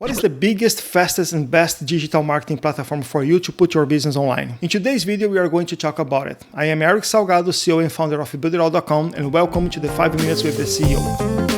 What is the biggest, fastest, and best digital marketing platform for you to put your business online? In today's video, we are going to talk about it. I am Eric Salgado, CEO and founder of Builderall.com, and welcome to the 5 Minutes with the CEO.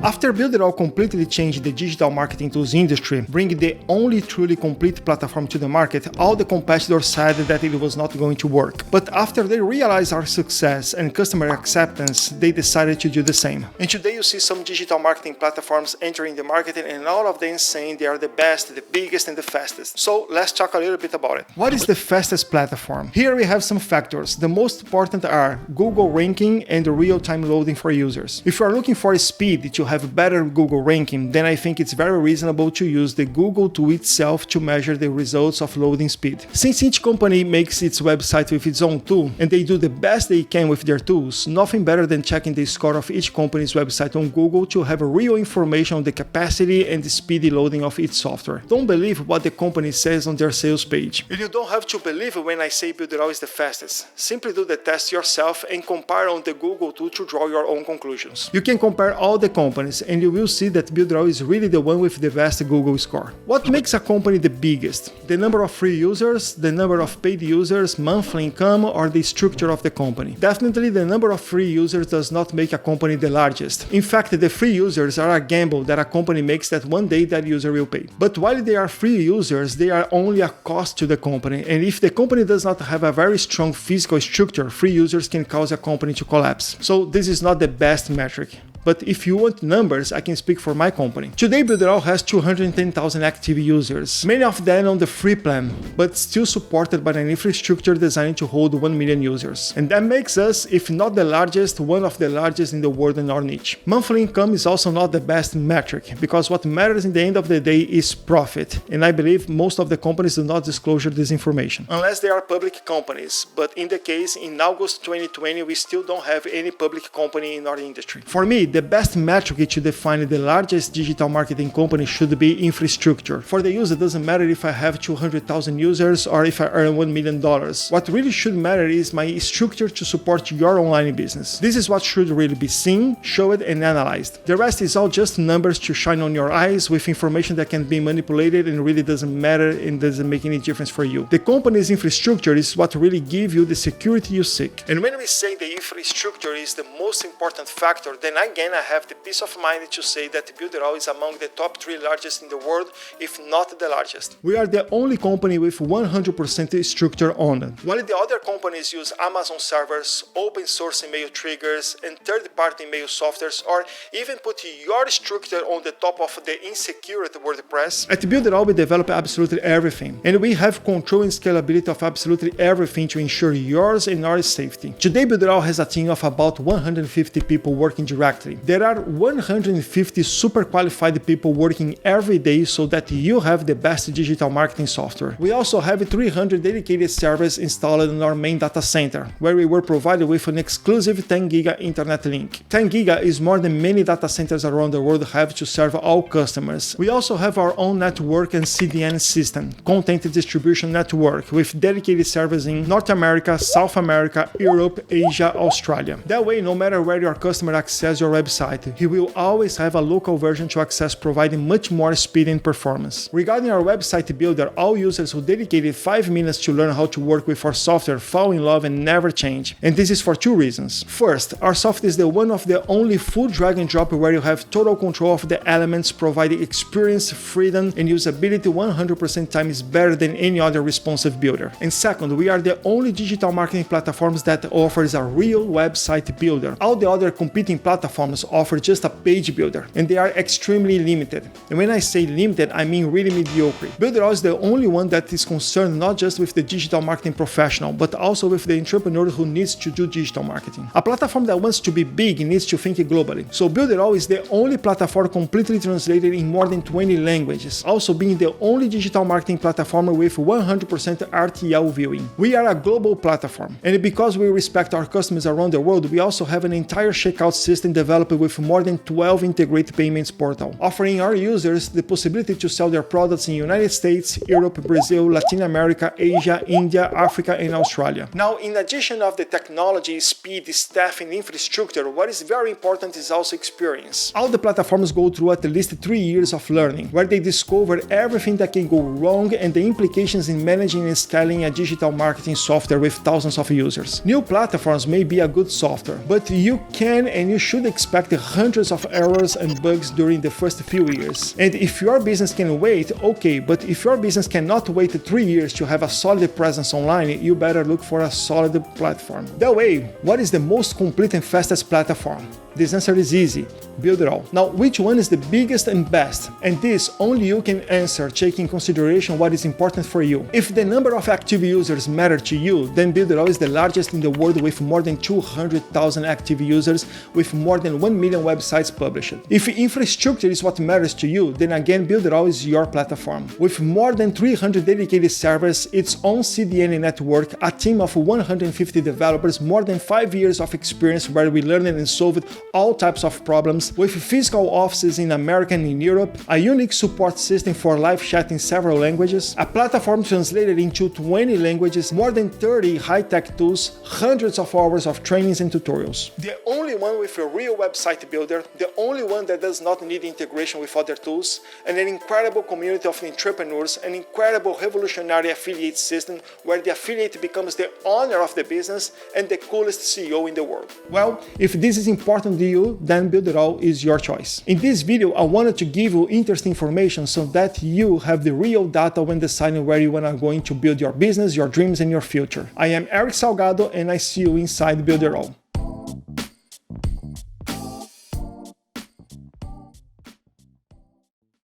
After Builderall completely changed the digital marketing tools industry, bringing the only truly complete platform to the market, all the competitors said that it was not going to work. But after they realized our success and customer acceptance, they decided to do the same. And today you see some digital marketing platforms entering the market, and all of them saying they are the best, the biggest, and the fastest. So let's talk a little bit about it. What is the fastest platform? Here we have some factors. The most important are Google ranking and the real-time loading for users. If you are looking for speed to have better Google ranking, then I think it's very reasonable to use the Google tool itself to measure the results of loading speed. Since each company makes its website with its own tool, and they do the best they can with their tools, nothing better than checking the score of each company's website on Google to have real information on the capacity and the speedy loading of each software. Don't believe what the company says on their sales page. And you don't have to believe when I say Builderall is the fastest. Simply do the test yourself and compare on the Google tool to draw your own conclusions. You can compare all the companies and you will see that Builderall is really the one with the best Google score. What makes a company the biggest? The number of free users, the number of paid users, monthly income, or the structure of the company? Definitely the number of free users does not make a company the largest. In fact, the free users are a gamble that a company makes that one day that user will pay. But while they are free users, they are only a cost to the company, and if the company does not have a very strong physical structure, free users can cause a company to collapse. So this is not the best metric. But if you want numbers, I can speak for my company. Today, Builderall has 210,000 active users, many of them on the free plan, but still supported by an infrastructure designed to hold 1 million users. And that makes us, if not the largest, one of the largest in the world in our niche. Monthly income is also not the best metric, because what matters in the end of the day is profit. And I believe most of the companies do not disclose this information, unless they are public companies. But in the case, in August 2020, we still don't have any public company in our industry. For me, the best metric to define the largest digital marketing company should be infrastructure. For the user, it doesn't matter if I have 200,000 users or if I earn $1 million. What really should matter is my structure to support your online business. This is what should really be seen, showed, and analyzed. The rest is all just numbers to shine on your eyes with information that can be manipulated and really doesn't matter and doesn't make any difference for you. The company's infrastructure is what really gives you the security you seek. And when we say the infrastructure is the most important factor, then again I have the peace of mind to say that Builderall is among the top 3 largest in the world, if not the largest. We are the only company with 100% structure on it. While the other companies use Amazon servers, open source email triggers, and third-party email softwares, or even put your structure on the top of the insecure WordPress, at Builderall we develop absolutely everything. And we have control and scalability of absolutely everything to ensure yours and our safety. Today Builderall has a team of about 150 people working directly. There are 150 super qualified people working every day so that you have the best digital marketing software. We also have 300 dedicated servers installed in our main data center, where we were provided with an exclusive 10 giga internet link. 10 giga is more than many data centers around the world have to serve all customers. We also have our own network and CDN system, content distribution network, with dedicated servers in North America, South America, Europe, Asia, Australia. That way, no matter where your customer accesses your website, he will always have a local version to access, providing much more speed and performance. Regarding our website builder, all users who dedicated 5 minutes to learn how to work with our software fall in love and never change. And this is for 2 reasons. First, our software is the one of the only full drag and drop where you have total control of the elements, providing experience, freedom, and usability 100% times better than any other responsive builder. And second, we are the only digital marketing platforms that offers a real website builder. All the other competing platforms offer just a page builder, and they are extremely limited. And when I say limited, I mean really mediocre. Builderall is the only one that is concerned not just with the digital marketing professional, but also with the entrepreneur who needs to do digital marketing. A platform that wants to be big needs to think globally. So Builderall is the only platform completely translated in more than 20 languages, also being the only digital marketing platform with 100% RTL viewing. We are a global platform, and because we respect our customers around the world, we also have an entire checkout system developed developed with more than 12 integrated payments portals, offering our users the possibility to sell their products in the United States, Europe, Brazil, Latin America, Asia, India, Africa, and Australia. Now, in addition of the technology, speed, staff, and infrastructure, what is very important is also experience. All the platforms go through at least 3 years of learning, where they discover everything that can go wrong and the implications in managing and scaling a digital marketing software with thousands of users. New platforms may be a good software, but you can and you should expect hundreds of errors and bugs during the first few years. And if your business can wait, okay, but if your business cannot wait 3 years to have a solid presence online, you better look for a solid platform. That way, what is the most complete and fastest platform? This answer is easy: Builderall. Now, which one is the biggest and best? And this only you can answer, taking in consideration what is important for you. If the number of active users matter to you, then Builderall is the largest in the world with more than 200,000 active users with more than 1 million websites published. If infrastructure is what matters to you, then again Builderall is your platform. With more than 300 dedicated servers, its own CDN network, a team of 150 developers, more than 5 years of experience where we learned and solved all types of problems, with physical offices in America and in Europe, a unique support system for live chat in several languages, a platform translated into 20 languages, more than 30 high-tech tools, hundreds of hours of trainings and tutorials. The only one with a real website builder, the only one that does not need integration with other tools, and an incredible community of entrepreneurs, an incredible revolutionary affiliate system where the affiliate becomes the owner of the business and the coolest CEO in the world. Well, if this is important to you, then Builderall is your choice. In this video, I wanted to give you interesting information so that you have the real data when deciding where you are going to build your business, your dreams, and your future. I am Eric Salgado, and I see you inside Builderall.